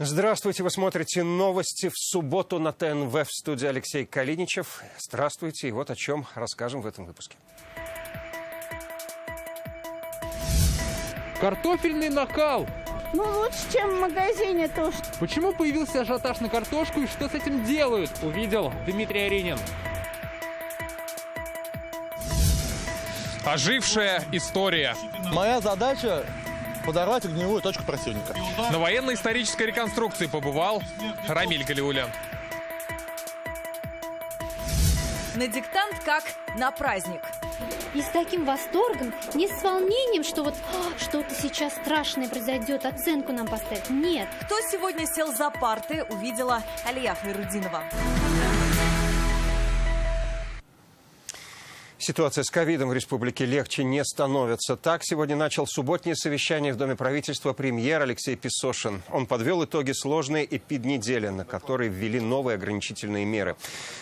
Здравствуйте, вы смотрите новости в субботу на ТНВ, в студии Алексей Калиничев. Здравствуйте, и вот о чем расскажем в этом выпуске. Картофельный накал. Ну, лучше, чем в магазине тоже. Почему появился ажиотаж на картошку и что с этим делают? Увидел Дмитрий Аринин. Ожившая история. Моя задача подорвать огневую точку противника. На военно-исторической реконструкции побывал Рамиль Галиуллин. На диктант как на праздник. Не с таким восторгом, не с волнением, что вот что-то сейчас страшное произойдет, оценку нам поставят. Нет. Кто сегодня сел за парты, увидела Алия Хайрудинова. Ситуация с ковидом в республике легче не становится. Так, сегодня начал субботнее совещание в Доме правительства премьер Алексей Песошин. Он подвел итоги сложной эпиднедели, на которой ввели новые ограничительные меры.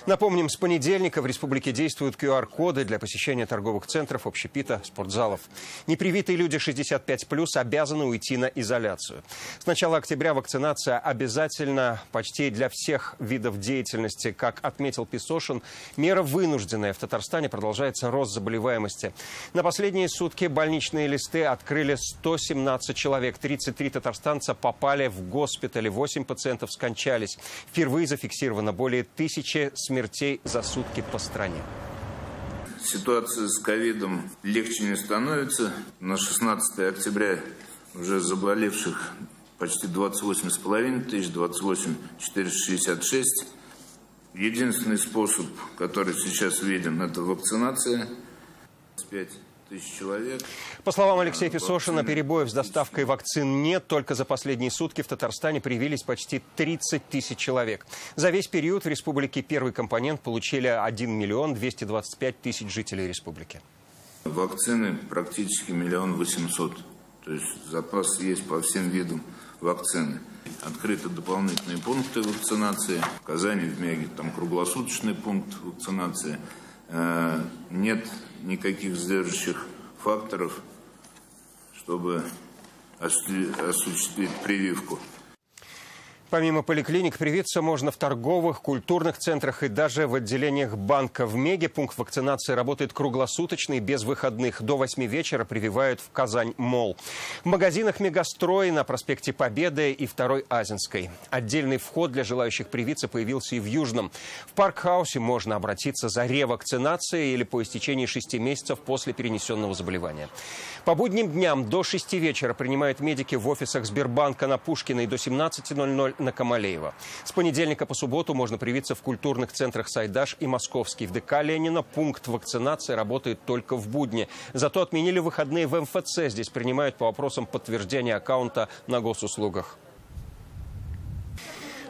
Напомним, с понедельника в республике действуют QR-коды для посещения торговых центров, общепита, спортзалов. Непривитые люди 65+ обязаны уйти на изоляцию. С начала октября вакцинация обязательна почти для всех видов деятельности. Как отметил Песошин, мера вынужденная. В Татарстане продолжается рост заболеваемости. На последние сутки больничные листы открыли 117 человек. 33 татарстанца попали в госпитали, 8 пациентов скончались. Впервые зафиксировано более 1000 смертей за сутки по стране. Ситуация с ковидом легче не становится. На 16 октября уже заболевших почти 28,5 тысяч, 28 466. Единственный способ, который сейчас виден, это вакцинация. 5 тысяч человек. По словам Алексея Песошина, перебоев с доставкой вакцин нет. Только за последние сутки в Татарстане привились почти 30 тысяч человек. За весь период в республике первый компонент получили 1 225 000 жителей республики. Вакцины практически 1 800 000. То есть запас есть по всем видам вакцины. Открыты дополнительные пункты вакцинации. В Казани, в Меге, там круглосуточный пункт вакцинации. Нет никаких сдерживающих факторов, чтобы осуществить прививку. Помимо поликлиник, привиться можно в торговых, культурных центрах и даже в отделениях банка. В Меге пункт вакцинации работает круглосуточно и без выходных. До 8 вечера прививают в Казань-Молл. В магазинах «Мегастрой» на проспекте Победы и 2-й Азинской. Отдельный вход для желающих привиться появился и в Южном. В Парк-хаусе можно обратиться за ревакцинацией или по истечении 6 месяцев после перенесенного заболевания. По будним дням до 6 вечера принимают медики в офисах Сбербанка на Пушкина и до 17:00 на Камалеева. С понедельника по субботу можно привиться в культурных центрах «Сайдаш» и «Московский». В ДК Ленина пункт вакцинации работает только в будни. Зато отменили выходные в МФЦ. Здесь принимают по вопросам подтверждения аккаунта на госуслугах.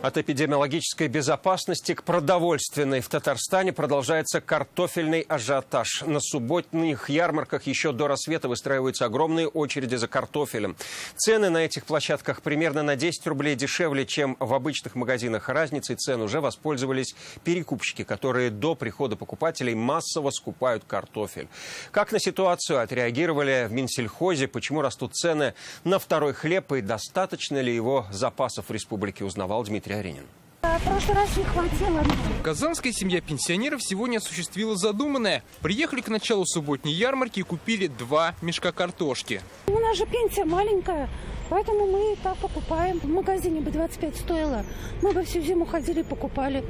От эпидемиологической безопасности к продовольственной. В Татарстане продолжается картофельный ажиотаж. На субботних ярмарках еще до рассвета выстраиваются огромные очереди за картофелем. Цены на этих площадках примерно на 10 рублей дешевле, чем в обычных магазинах. Разницей цен уже воспользовались перекупщики, которые до прихода покупателей массово скупают картофель. Как на ситуацию отреагировали в Минсельхозе, почему растут цены на второй хлеб и достаточно ли его запасов в республике, узнавал Дмитрий Аринин. В прошлый раз не хватило. Казанская семья пенсионеров сегодня осуществила задуманное. Приехали к началу субботней ярмарки и купили 2 мешка картошки. У нас же пенсия маленькая, поэтому мы и так покупаем. В магазине бы 25 стоило. Мы бы всю зиму ходили и покупали.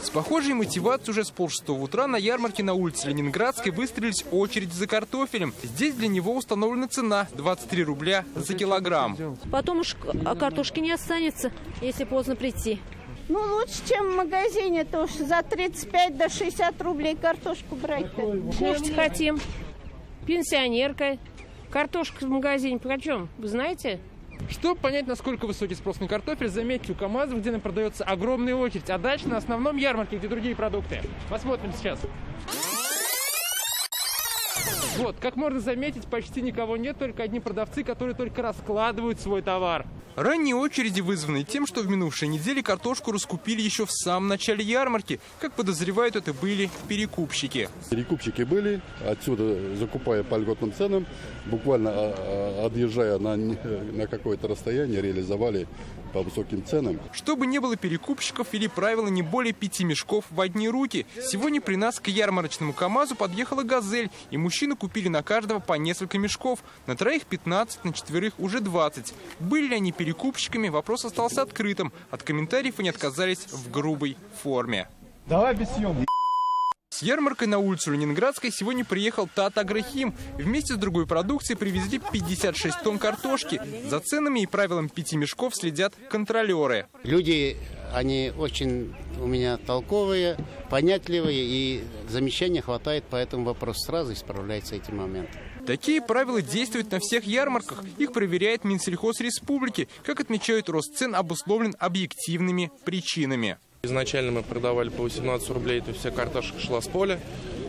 С похожей мотивацией уже с 5:30 утра на ярмарке на улице Ленинградской выстроились очередь за картофелем. Здесь для него установлена цена – 23 рубля за килограмм. Потом уж картошки не останется, если поздно прийти. Ну, лучше, чем в магазине, то уж за 35 до 60 рублей картошку брать-то. Кушать хотим. Пенсионерка. Картошка в магазине почем, вы знаете? Чтобы понять, насколько высокий спрос на картофель, заметьте, у КамАЗа, где продается огромная очередь. А дальше на основном ярмарке, где другие продукты. Посмотрим сейчас. Вот, как можно заметить, почти никого нет, только одни продавцы, которые только раскладывают свой товар. Ранние очереди вызваны тем, что в минувшей неделе картошку раскупили еще в самом начале ярмарки. Как подозревают, это были перекупщики. Перекупщики были, отсюда закупая по льготным ценам, буквально отъезжая на какое-то расстояние, реализовали по высоким ценам. Чтобы не было перекупщиков, ввели правило не более 5 мешков в одни руки. Сегодня при нас к ярмарочному КАМАЗу подъехала «Газель», и мужчины купили на каждого по несколько мешков. На троих 15, на четверых уже 20. Были ли они перекупщиками, вопрос остался открытым. От комментариев они отказались в грубой форме. Давай без съемок. С ярмаркой на улицу Ленинградской сегодня приехал ТАТ «Агрохим». Вместе с другой продукцией привезли 56 тонн картошки. За ценами и правилам 5 мешков следят контролеры. Люди, они очень у меня толковые, понятливые, и замечаний хватает по этому вопросу. Сразу исправляется эти моменты. Такие правила действуют на всех ярмарках. Их проверяет Минсельхоз Республики. Как отмечают, рост цен обусловлен объективными причинами. Изначально мы продавали по 18 рублей, то есть вся картошка шла с поля.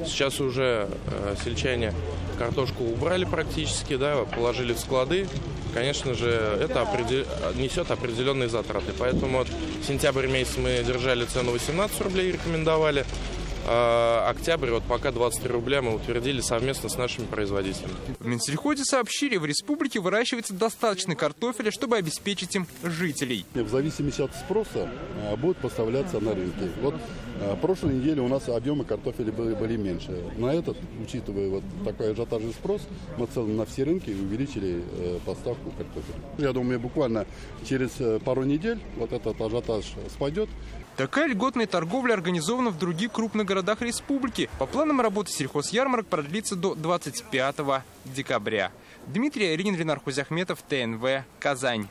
Сейчас уже сельчане картошку убрали практически, да, положили в склады. Конечно же, это несет определенные затраты. Поэтому вот сентябрь месяц мы держали цену 18 рублей и рекомендовали. Октябрь, вот пока 23 рубля мы утвердили совместно с нашими производителями. В Минсельхозе сообщили, в республике выращивается достаточно картофеля, чтобы обеспечить им жителей. В зависимости от спроса будет поставляться на рынке. Вот в прошлой неделе у нас объемы картофеля были меньше. На этот, учитывая вот такой ажиотажный спрос, мы на все рынки увеличили поставку картофеля. Я думаю, буквально через пару недель вот этот ажиотаж спадет. Такая льготная торговля организована в других крупных городах республики. По планам работы сельхозярмарок продлится до 25 декабря. Дмитрий Аринин, Ренар Хузяхметов, ТНВ, Казань.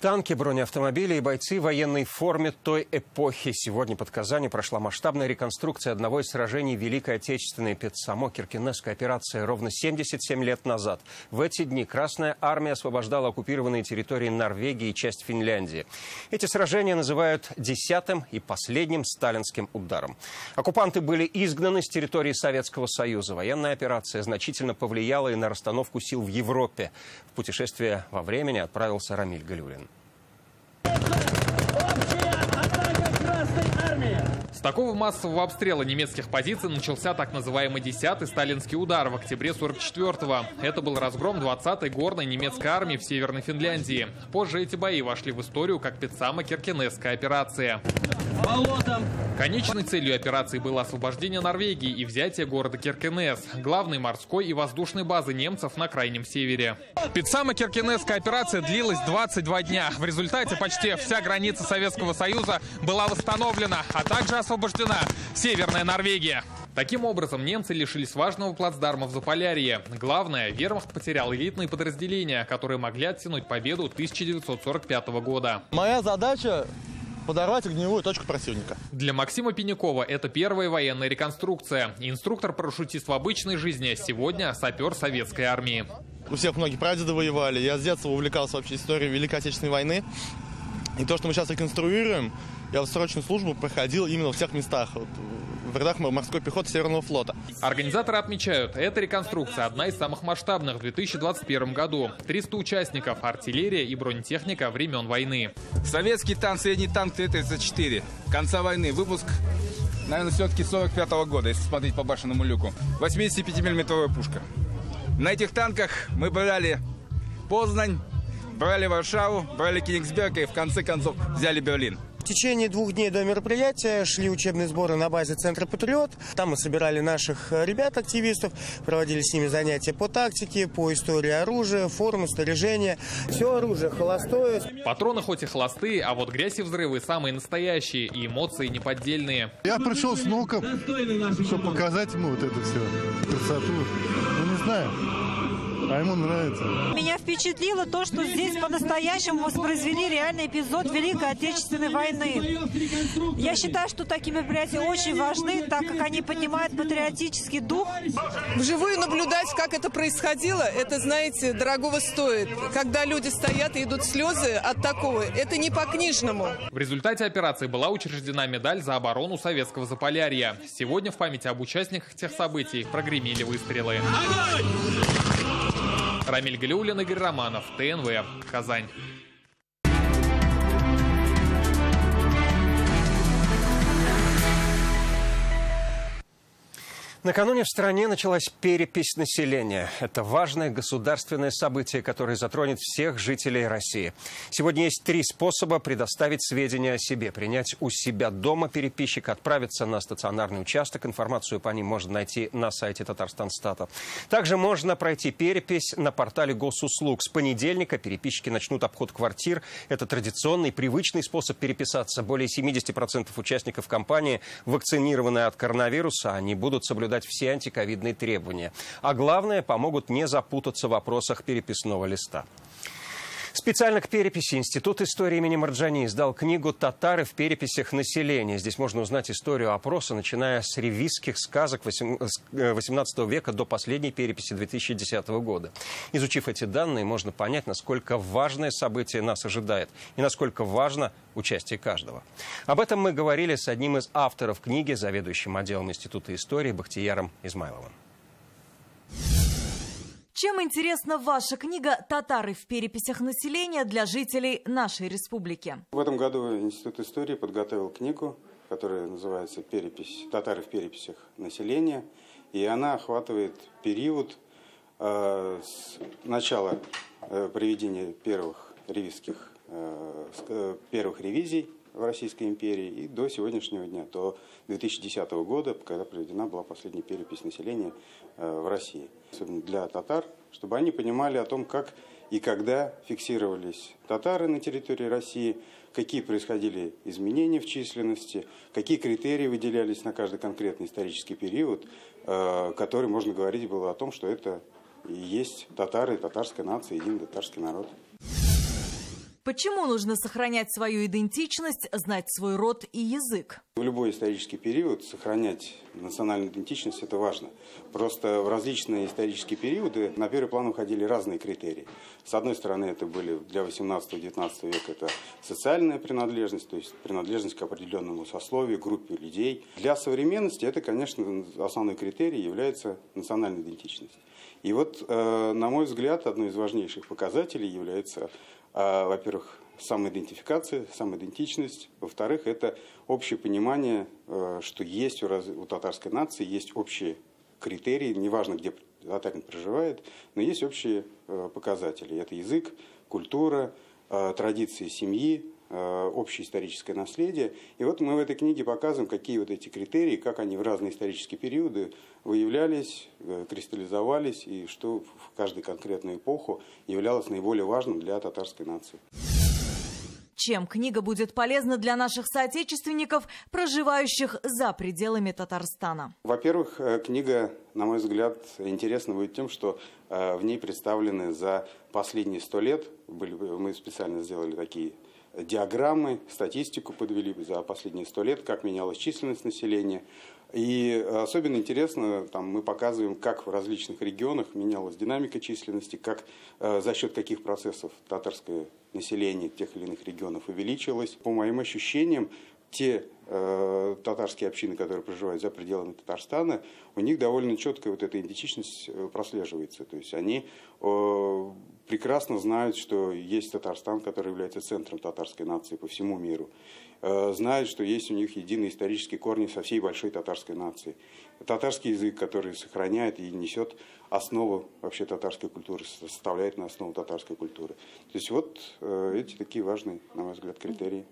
Танки, бронеавтомобили и бойцы в военной форме той эпохи. Сегодня под Казанью прошла масштабная реконструкция одного из сражений Великой Отечественной. Само Киркенесская операция ровно 77 лет назад. В эти дни Красная Армия освобождала оккупированные территории Норвегии и часть Финляндии. Эти сражения называют 10-м и последним сталинским ударом. Оккупанты были изгнаны с территории Советского Союза. Военная операция значительно повлияла и на расстановку сил в Европе. В путешествие во времени отправился Рамиль Галюлин. С такого массового обстрела немецких позиций начался так называемый 10-й сталинский удар в октябре 44-го. Это был разгром 20-й горной немецкой армии в Северной Финляндии. Позже эти бои вошли в историю как Петсамо-Киркенесская операция. Конечной целью операции было освобождение Норвегии и взятие города Киркенес, главной морской и воздушной базы немцев на крайнем севере. Петсамо-Киркенесская операция длилась 22 дня. В результате почти вся граница Советского Союза была восстановлена, а также освобождена Северная Норвегия. Таким образом, немцы лишились важного плацдарма в Заполярье. Главное, вермахт потерял элитные подразделения, которые могли оттянуть победу 1945 года. Моя задача — подорвать огневую точку противника. Для Максима Пенякова это первая военная реконструкция. Инструктор-парашютист в обычной жизни, сегодня сапер советской армии. У всех многие прадеды воевали. Я с детства увлекался вообще историей Великой Отечественной войны. И то, что мы сейчас реконструируем, я в срочную службу проходил именно в всех местах. Вот, в рядах морской пехоты Северного флота. Организаторы отмечают, эта реконструкция одна из самых масштабных в 2021 году. 300 участников, артиллерия и бронетехника времен войны. Советский танк, средний танк Т-34. Конца войны. Выпуск, наверное, все-таки 45-го года, если смотреть по башенному люку. 85-миллиметровая пушка. На этих танках мы брали Познань, брали Варшаву, брали Кенигсберг и в конце концов взяли Берлин. В течение 2 дней до мероприятия шли учебные сборы на базе Центра «Патриот». Там мы собирали наших ребят-активистов, проводили с ними занятия по тактике, по истории оружия, формы, снаряжения. Все оружие холостое. Патроны хоть и холостые, а вот грязь и взрывы самые настоящие, и эмоции неподдельные. Я пришел с внуком, чтобы показать ему вот это все, красоту. Ну, не знаю. А ему нравится. Меня впечатлило то, что здесь по-настоящему воспроизвели реальный эпизод Великой Отечественной войны. Я считаю, что такие мероприятия очень важны, так как они поднимают патриотический дух. Вживую наблюдать, как это происходило, это, знаете, дорогого стоит. Когда люди стоят и идут слезы от такого, это не по-книжному. В результате операции была учреждена медаль за оборону советского Заполярья. Сегодня в память об участниках тех событий прогремели выстрелы. Рамиль Галиуллин, Игорь Романов, ТНВ, Казань. Накануне в стране началась перепись населения. Это важное государственное событие, которое затронет всех жителей России. Сегодня есть 3 способа предоставить сведения о себе. Принять у себя дома переписчика, отправиться на стационарный участок. Информацию по ним можно найти на сайте Татарстанстата. Также можно пройти перепись на портале госуслуг. С понедельника переписчики начнут обход квартир. Это традиционный, привычный способ переписаться. Более 70% участников кампании вакцинированы от коронавируса. Они будут соблюдать все антиковидные требования. А главное, помогут не запутаться в вопросах переписного листа. Специально к переписи Институт истории имени Марджани издал книгу «Татары в переписях населения». Здесь можно узнать историю опроса, начиная с ревизских сказок XVIII века до последней переписи 2010 года. Изучив эти данные, можно понять, насколько важное событие нас ожидает и насколько важно участие каждого. Об этом мы говорили с одним из авторов книги, заведующим отделом Института истории Бахтияром Измайловым. Чем интересна ваша книга «Татары в переписях населения» для жителей нашей республики? В этом году Институт истории подготовил книгу, которая называется «Татары в переписях населения». И она охватывает период с начала проведения первых ревизий в Российской империи и до сегодняшнего дня, до 2010 года, когда проведена была последняя перепись населения в России. Особенно для татар, чтобы они понимали о том, как и когда фиксировались татары на территории России, какие происходили изменения в численности, какие критерии выделялись на каждый конкретный исторический период, который, можно говорить, было о том, что это и есть татары, татарская нация, единый татарский народ. Почему нужно сохранять свою идентичность, знать свой род и язык? В любой исторический период сохранять национальную идентичность – это важно. Просто в различные исторические периоды на первый план уходили разные критерии. С одной стороны, это были для 18-19 века это социальная принадлежность, то есть принадлежность к определенному сословию, группе людей. Для современности это, конечно, основной критерий является национальная идентичность. И вот, на мой взгляд, одной из важнейших показателей является, во-первых, самоидентификация, самоидентичность. Во-вторых, это общее понимание, что есть у татарской нации есть общие критерии, неважно, где татарин проживает, но есть общие показатели. Это язык, культура, традиции семьи, общее историческое наследие. И вот мы в этой книге показываем, какие вот эти критерии, как они в разные исторические периоды выявлялись, кристаллизовались, и что в каждую конкретную эпоху являлось наиболее важным для татарской нации. Чем книга будет полезна для наших соотечественников, проживающих за пределами Татарстана? Во-первых, книга, на мой взгляд, интересна будет тем, что в ней представлены за последние 100 лет, мы специально сделали такие диаграммы, статистику подвели за последние 100 лет, как менялась численность населения. И особенно интересно, там мы показываем, как в различных регионах менялась динамика численности, как за счет каких процессов татарское население тех или иных регионов увеличилось. По моим ощущениям, те татарские общины, которые проживают за пределами Татарстана, у них довольно четкая вот эта идентичность прослеживается. То есть они прекрасно знают, что есть Татарстан, который является центром татарской нации по всему миру. Знают, что есть у них единые исторические корни со всей большой татарской нации. Татарский язык, который сохраняет и несет основу вообще татарской культуры, составляет на основу татарской культуры. То есть вот эти такие важные, на мой взгляд, критерии.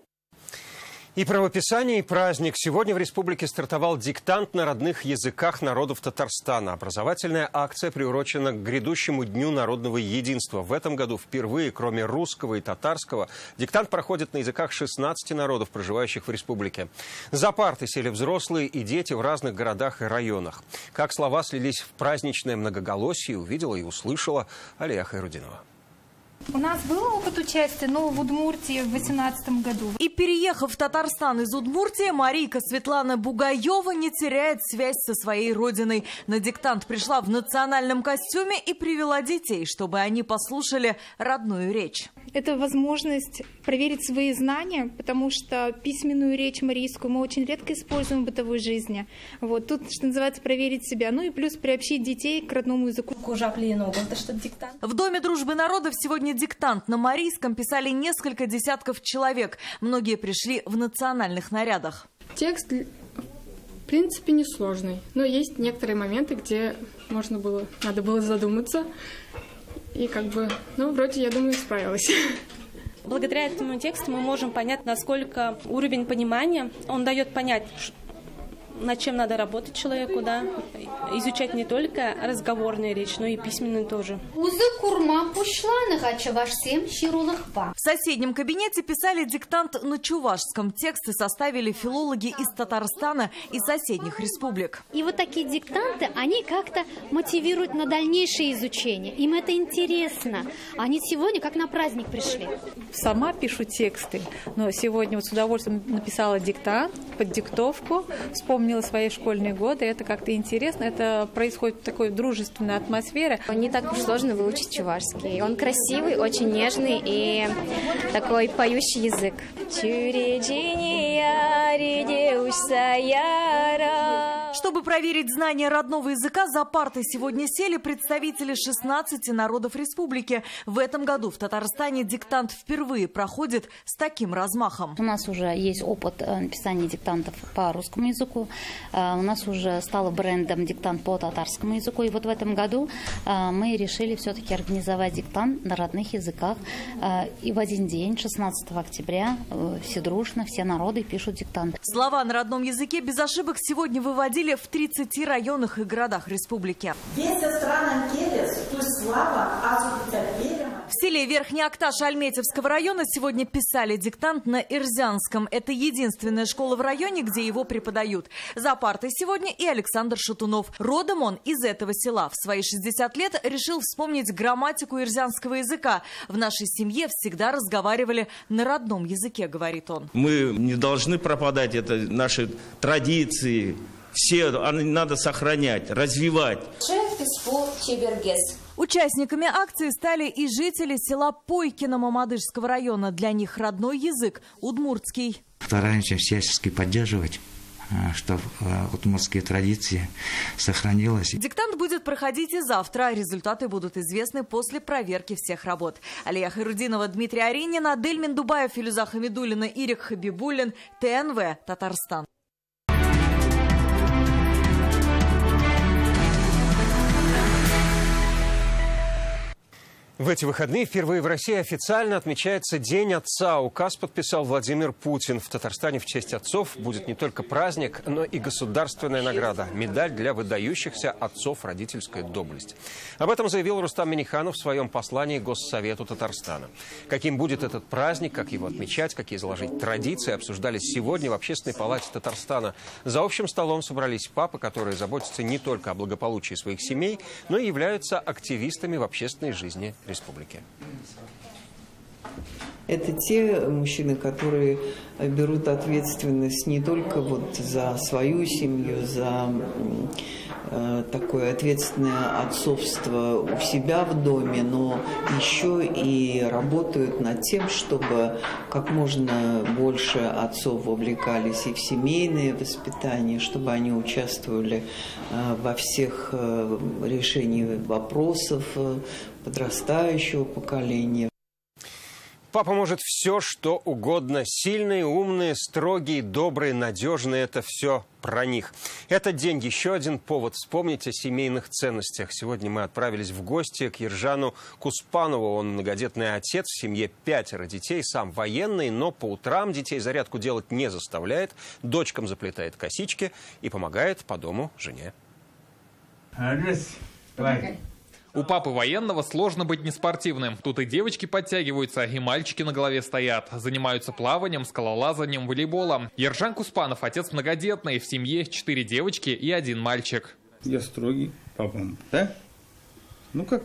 И правописание, и праздник. Сегодня в республике стартовал диктант на родных языках народов Татарстана. Образовательная акция приурочена к грядущему Дню народного единства. В этом году впервые, кроме русского и татарского, диктант проходит на языках 16 народов, проживающих в республике. За парты сели взрослые и дети в разных городах и районах. Как слова слились в праздничное многоголосие, увидела и услышала Алия Хайрудинова. У нас был опыт участия, но в Удмуртии в 2018 году. И переехав в Татарстан из Удмуртии, Марийка Светлана Бугаева не теряет связь со своей родиной. На диктант пришла в национальном костюме и привела детей, чтобы они послушали родную речь. Это возможность проверить свои знания, потому что письменную речь марийскую мы очень редко используем в бытовой жизни. Вот тут, что называется, проверить себя. Ну и плюс приобщить детей к родному языку. В Доме дружбы народов сегодня диктант на марийском писали несколько десятков человек. Многие пришли в национальных нарядах. Текст, в принципе, несложный, но есть некоторые моменты, где надо было задуматься. И вроде, я думаю, справилась. Благодаря этому тексту мы можем понять, насколько уровень понимания, он дает понять, над чем надо работать человеку, да, изучать не только разговорную речь, но и письменную тоже. В соседнем кабинете писали диктант на чувашском. Тексты составили филологи из Татарстана и соседних республик. И вот такие диктанты, они как-то мотивируют на дальнейшее изучение. Им это интересно. Они сегодня как на праздник пришли. Сама пишу тексты, но сегодня вот с удовольствием написала диктант под диктовку, вспомнила свои школьные годы. Это как-то интересно. Это происходит в такой дружественной атмосфере. Не так уж сложно выучить чувашский. Он красивый, очень нежный и такой поющий язык. Чтобы проверить знания родного языка, за парты сегодня сели представители 16 народов республики. В этом году в Татарстане диктант впервые проходит с таким размахом. У нас уже есть опыт написания диктантов по русскому языку. У нас уже стало брендом диктант по татарскому языку. И вот в этом году мы решили все-таки организовать диктант на родных языках. И в один день, 16 октября, все дружно, все народы пишут диктант. Слова на родном языке без ошибок сегодня выводили в 30 районах и городах республики. В селе Верхний Акташ Альметьевского района сегодня писали диктант на ирзянском. Это единственная школа в районе, где его преподают. За партой сегодня и Александр Шатунов. Родом он из этого села. В свои 60 лет решил вспомнить грамматику ирзянского языка. В нашей семье всегда разговаривали на родном языке, говорит он. Мы не должны пропадать, это наши традиции. Все надо сохранять, развивать. Участниками акции стали и жители села Пойкино Мамадышского района. Для них родной язык – удмуртский. Стараемся всячески поддерживать, чтобы удмуртские традиции сохранились. Диктант будет проходить и завтра. Результаты будут известны после проверки всех работ. Алия Хайрудинова, Дмитрий Аринин, Адель Мендубаев, Филюза Хамидуллина, Ирик Хабибуллин, ТНВ, Татарстан. В эти выходные впервые в России официально отмечается День отца. Указ подписал Владимир Путин. В Татарстане в честь отцов будет не только праздник, но и государственная награда – медаль для выдающихся отцов «Родительская доблесть». Об этом заявил Рустам Минниханов в своем послании Госсовету Татарстана. Каким будет этот праздник, как его отмечать, какие заложить традиции, обсуждались сегодня в Общественной палате Татарстана. За общим столом собрались папы, которые заботятся не только о благополучии своих семей, но и являются активистами в общественной жизни республики. Это те мужчины, которые берут ответственность не только за свою семью, за такое ответственное отцовство у себя в доме, но еще и работают над тем, чтобы как можно больше отцов вовлекались и в семейное воспитание, чтобы они участвовали во всех решениях вопросов подрастающего поколения. Папа может все, что угодно. Сильные, умные, строгие, добрые, надежные – это все про них. Этот день – еще один повод вспомнить о семейных ценностях. Сегодня мы отправились в гости к Ержану Куспанову. Он многодетный отец, в семье 5 детей, сам военный, но по утрам детей зарядку делать не заставляет, дочкам заплетает косички и помогает по дому жене. У папы военного сложно быть неспортивным. Тут и девочки подтягиваются, и мальчики на голове стоят. Занимаются плаванием, скалолазанием, волейболом. Ержан Куспанов, отец многодетный, в семье 4 девочки и 1 мальчик. Я строгий, папа, да? Ну как,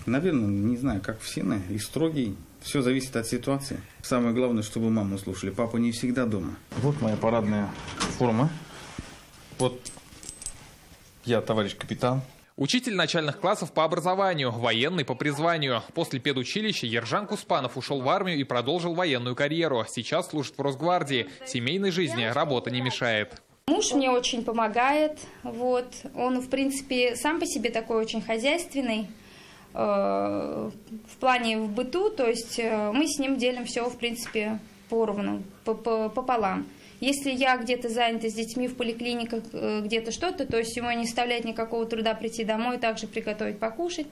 наверное, не знаю, как все, и строгий. Все зависит от ситуации. Самое главное, чтобы маму слушали. Папа не всегда дома. Вот моя парадная форма. Вот я товарищ капитан. Учитель начальных классов по образованию, военный по призванию. После педучилища Ержан Куспанов ушел в армию и продолжил военную карьеру. Сейчас служит в Росгвардии. Семейной жизни работа не мешает. Муж мне очень помогает. Вот. Он, в принципе, сам по себе такой очень хозяйственный. В плане в быту, то есть мы с ним делим все, в принципе, поровну, пополам. Если я где-то занята с детьми в поликлиниках, где-то что-то, то есть ему не составляет никакого труда прийти домой, также приготовить покушать,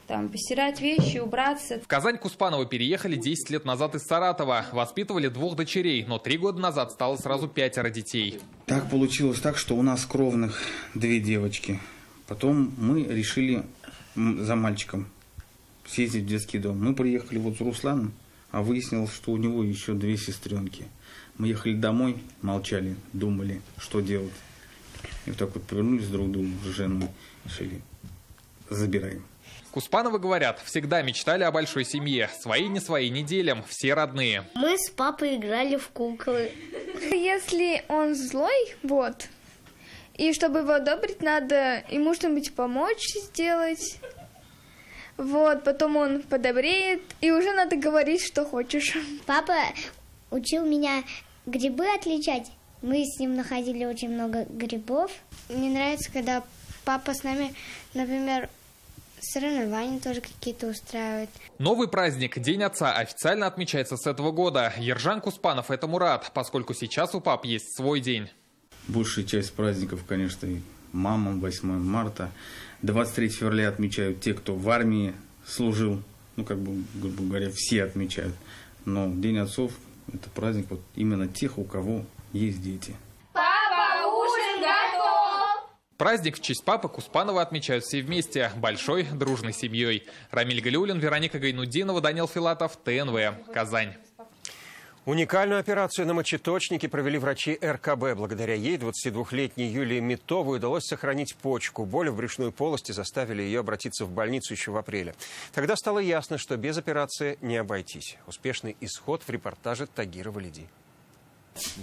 там, постирать вещи, убраться. В Казань Куспановы переехали 10 лет назад из Саратова. Воспитывали 2 дочерей, но 3 года назад стало сразу 5 детей. Так получилось так, что у нас кровных 2 девочки. Потом мы решили за мальчиком съездить в детский дом. Мы приехали вот с Русланом, а выяснилось, что у него еще 2 сестренки. Мы ехали домой, молчали, думали, что делать. И вот так вот повернулись друг к другу с женой, решили, забираем. Куспановы говорят, всегда мечтали о большой семье. Свои не свои не делим, все родные. Мы с папой играли в куклы. Если он злой, вот, и чтобы его одобрить, надо ему что-нибудь помочь сделать. Вот, потом он подобреет, и уже надо говорить, что хочешь. Папа учил меня грибы отличать. Мы с ним находили очень много грибов. Мне нравится, когда папа с нами, например, соревнования тоже какие-то устраивает. Новый праздник, День отца, официально отмечается с этого года. Ержан Куспанов этому рад, поскольку сейчас у пап есть свой день. Большая часть праздников, конечно, и мамам, 8 марта. 23 февраля отмечают те, кто в армии служил. Ну, как бы, грубо говоря, все отмечают. Но День отцов – это праздник вот именно тех, у кого есть дети. Папа, ужин готов! Праздник в честь папы Куспанова отмечают все вместе, большой дружной семьей. Рамиль Галиуллин, Вероника Гайнуддинова, Даниил Филатов, ТНВ, Казань. Уникальную операцию на мочеточнике провели врачи РКБ. Благодаря ей 22-летней Юлии Метовой удалось сохранить почку. Боли в брюшной полости заставили ее обратиться в больницу еще в апреле. Тогда стало ясно, что без операции не обойтись. Успешный исход в репортаже Тагира Валиди.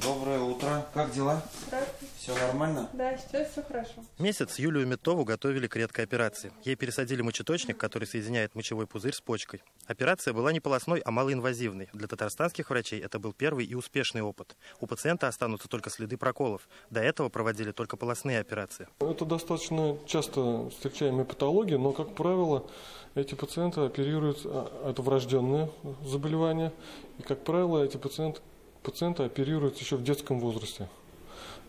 Доброе утро. Как дела? Здравствуйте. Все нормально? Да, сейчас все хорошо. Месяц Юлию Метову готовили к редкой операции. Ей пересадили мочеточник, который соединяет мочевой пузырь с почкой. Операция была не полостной, а малоинвазивной. Для татарстанских врачей это был первый и успешный опыт. У пациента останутся только следы проколов. До этого проводили только полостные операции. Это достаточно часто встречаемая патология, но, как правило, эти пациенты оперируют, это врожденное заболевание, и, как правило, эти пациенты оперируются еще в детском возрасте.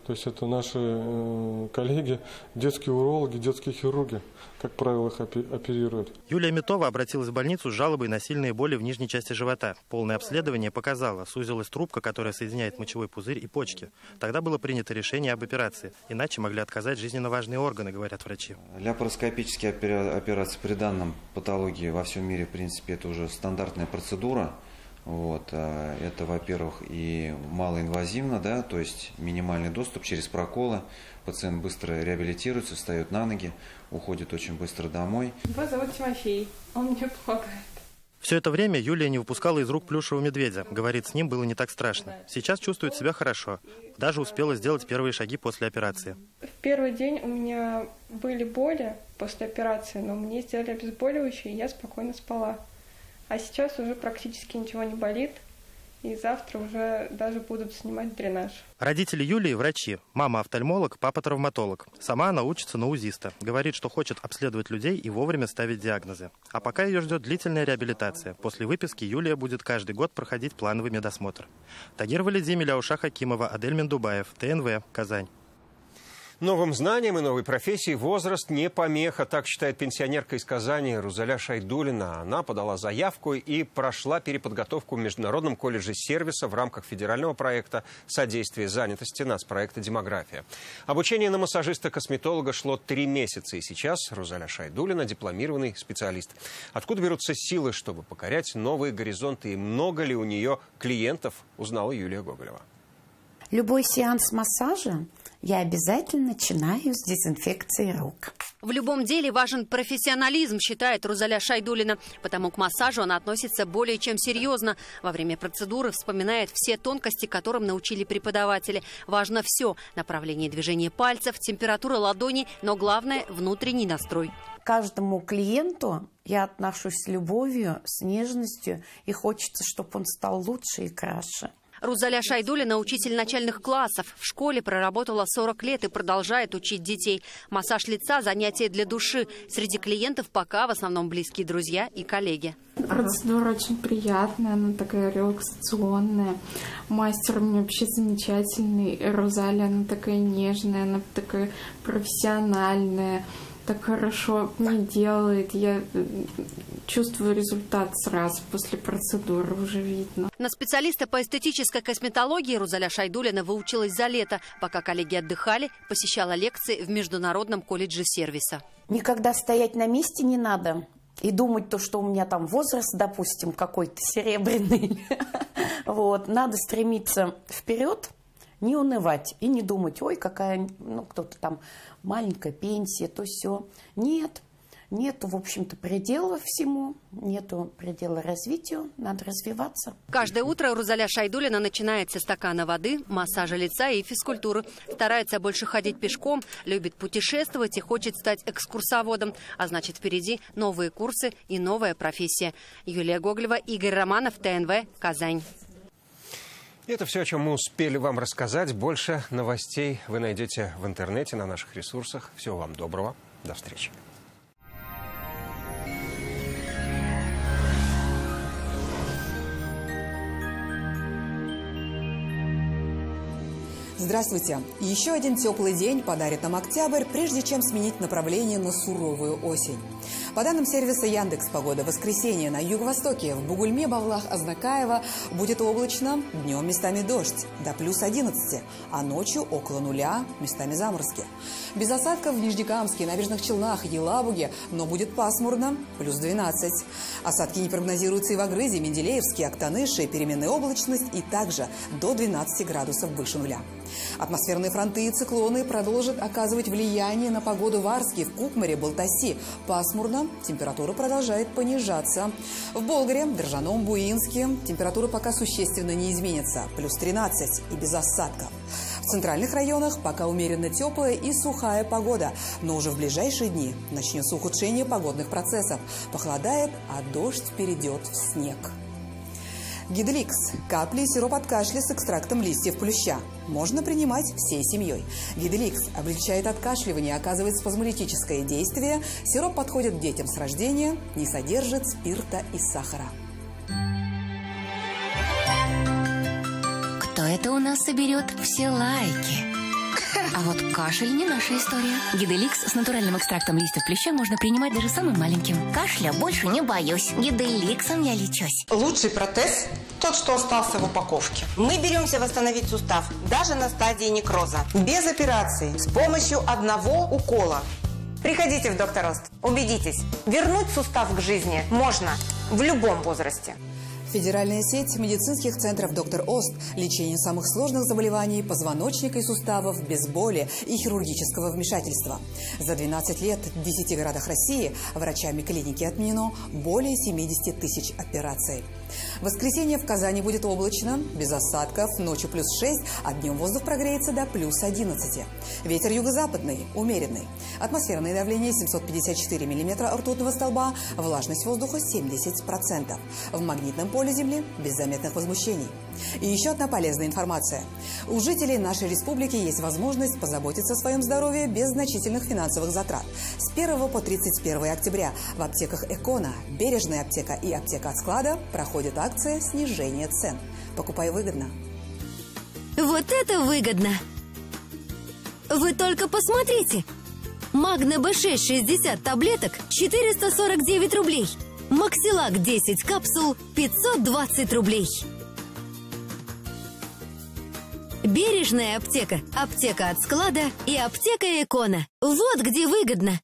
То есть это наши коллеги, детские урологи, детские хирурги, как правило, их оперируют. Юлия Метова обратилась в больницу с жалобой на сильные боли в нижней части живота. Полное обследование показало, сузилась трубка, которая соединяет мочевой пузырь и почки. Тогда было принято решение об операции. Иначе могли отказать жизненно важные органы, говорят врачи. Лапароскопические операции при данном патологии во всем мире, в принципе, это уже стандартная процедура. Вот, это, во-первых, и малоинвазивно, да, то есть минимальный доступ через проколы. Пациент быстро реабилитируется, встает на ноги, уходит очень быстро домой. Его зовут Тимофей, он мне помогает. Все это время Юлия не выпускала из рук плюшевого медведя. Говорит, с ним было не так страшно. Сейчас чувствует себя хорошо. Даже успела сделать первые шаги после операции. В первый день у меня были боли после операции, но мне сделали обезболивающее, и я спокойно спала. А сейчас уже практически ничего не болит. и завтра уже даже будут снимать дренаж. Родители Юлии – врачи. Мама – офтальмолог, папа – травматолог. Сама она учится на УЗИста. Говорит, что хочет обследовать людей и вовремя ставить диагнозы. А пока ее ждет длительная реабилитация. После выписки Юлия будет каждый год проходить плановый медосмотр. Тагир Валидзим, Ляуша Хакимова, Адель Мендубаев, ТНВ, Казань. Новым знаниям и новой профессии возраст не помеха, так считает пенсионерка из Казани Рузаля Шайдулина. Она подала заявку и прошла переподготовку в Международном колледже сервиса в рамках федерального проекта «Содействие занятости» нацпроекта «Демография». Обучение на массажиста-косметолога шло 3 месяца, и сейчас Рузаля Шайдулина – дипломированный специалист. Откуда берутся силы, чтобы покорять новые горизонты, и много ли у нее клиентов, узнала Юлия Гоголева. Любой сеанс массажа я обязательно начинаю с дезинфекции рук. В любом деле важен профессионализм, считает Рузаля Шайдулина. Потому к массажу она относится более чем серьезно. Во время процедуры вспоминает все тонкости, которым научили преподаватели. Важно все – направление движения пальцев, температура ладони, но главное – внутренний настрой. К каждому клиенту я отношусь с любовью, с нежностью, и хочется, чтобы он стал лучше и краше. Рузаля Шайдулина – учитель начальных классов. В школе проработала 40 лет и продолжает учить детей. Массаж лица – занятие для души. Среди клиентов пока в основном близкие друзья и коллеги. Процедура очень приятная, она такая релаксационная. Мастер у меня вообще замечательный. Рузаля, она такая нежная, она такая профессиональная. Так хорошо мне делает. Я чувствую результат сразу после процедуры, уже видно. На специалиста по эстетической косметологии Рузаля Шайдулина выучилась за лето. Пока коллеги отдыхали, посещала лекции в Международном колледже сервиса. Никогда стоять на месте не надо и думать, что у меня там возраст, допустим, какой-то серебряный. Вот. Надо стремиться вперед, не унывать и не думать, ой, какая, кто-то там маленькая пенсия, то все. Нет, нету, в общем-то, предела всему, нету предела развитию, надо развиваться. Каждое утро Рузаля Шайдулина начинает со стакана воды, массажа лица и физкультуры. Старается больше ходить пешком, любит путешествовать и хочет стать экскурсоводом. А значит, впереди новые курсы и новая профессия. Юлия Гоголева, Игорь Романов, ТНВ, Казань. Это все, о чем мы успели вам рассказать. Больше новостей вы найдете в интернете, на наших ресурсах. Всего вам доброго. До встречи. Здравствуйте! Еще один теплый день подарит нам октябрь, прежде чем сменить направление на суровую осень. По данным сервиса Яндекс.Погода, в воскресенье на юго-востоке, в Бугульме, Бавлах, Азнакаево будет облачно, днем местами дождь, до плюс 11, а ночью около нуля, местами заморозки. Без осадков в Нижнекамске, Набережных Челнах, Елабуге, но будет пасмурно, плюс 12. Осадки не прогнозируются и в Агрызе, Менделеевске, Актаныше, переменная облачность и также до 12 градусов выше нуля. Атмосферные фронты и циклоны продолжат оказывать влияние на погоду в Арске, в Кукмаре, Балтаси. Пасмурно, температура продолжает понижаться. В Болгаре, Дрожжаном, Буинске температура пока существенно не изменится, плюс 13 и без осадков. В центральных районах пока умеренно теплая и сухая погода, но уже в ближайшие дни начнется ухудшение погодных процессов. Похолодает, а дождь перейдет в снег. Гиделикс – капли и сироп от кашля с экстрактом листьев плюща. Можно принимать всей семьей. Гиделикс облегчает откашливание, оказывает спазмолитическое действие. Сироп подходит детям с рождения, не содержит спирта и сахара. Кто это у нас соберет все лайки? А вот кашель не наша история. Гиделикс с натуральным экстрактом листьев плюща можно принимать даже самым маленьким. Кашля больше не боюсь. Гиделиксом я лечусь. Лучший протез – тот, что остался в упаковке. Мы беремся восстановить сустав даже на стадии некроза. Без операции, с помощью одного укола. Приходите в Доктор Ост. Убедитесь, вернуть сустав к жизни можно в любом возрасте. Федеральная сеть медицинских центров «Доктор Ост». Лечение самых сложных заболеваний позвоночника и суставов без боли и хирургического вмешательства. За 12 лет в 10 городах России врачами клиники отменено более 70 тысяч операций. В воскресенье в Казани будет облачно, без осадков, ночью плюс 6, а днем воздух прогреется до плюс 11. Ветер юго-западный, умеренный. Атмосферное давление 754 миллиметра ртутного столба, влажность воздуха 70%. В магнитном поле поле земли без заметных возмущений. И еще одна полезная информация. У жителей нашей республики есть возможность позаботиться о своем здоровье без значительных финансовых затрат. С 1 по 31 октября в аптеках «Экона», «Бережная аптека» и «Аптека от склада» проходит акция снижения цен. Покупай выгодно. Вот это выгодно! Вы только посмотрите! Магне Б6 60 таблеток 449 рублей. Максилак 10 капсул 520 рублей. Бережная аптека, аптека от склада и аптека «Экона». Вот где выгодно.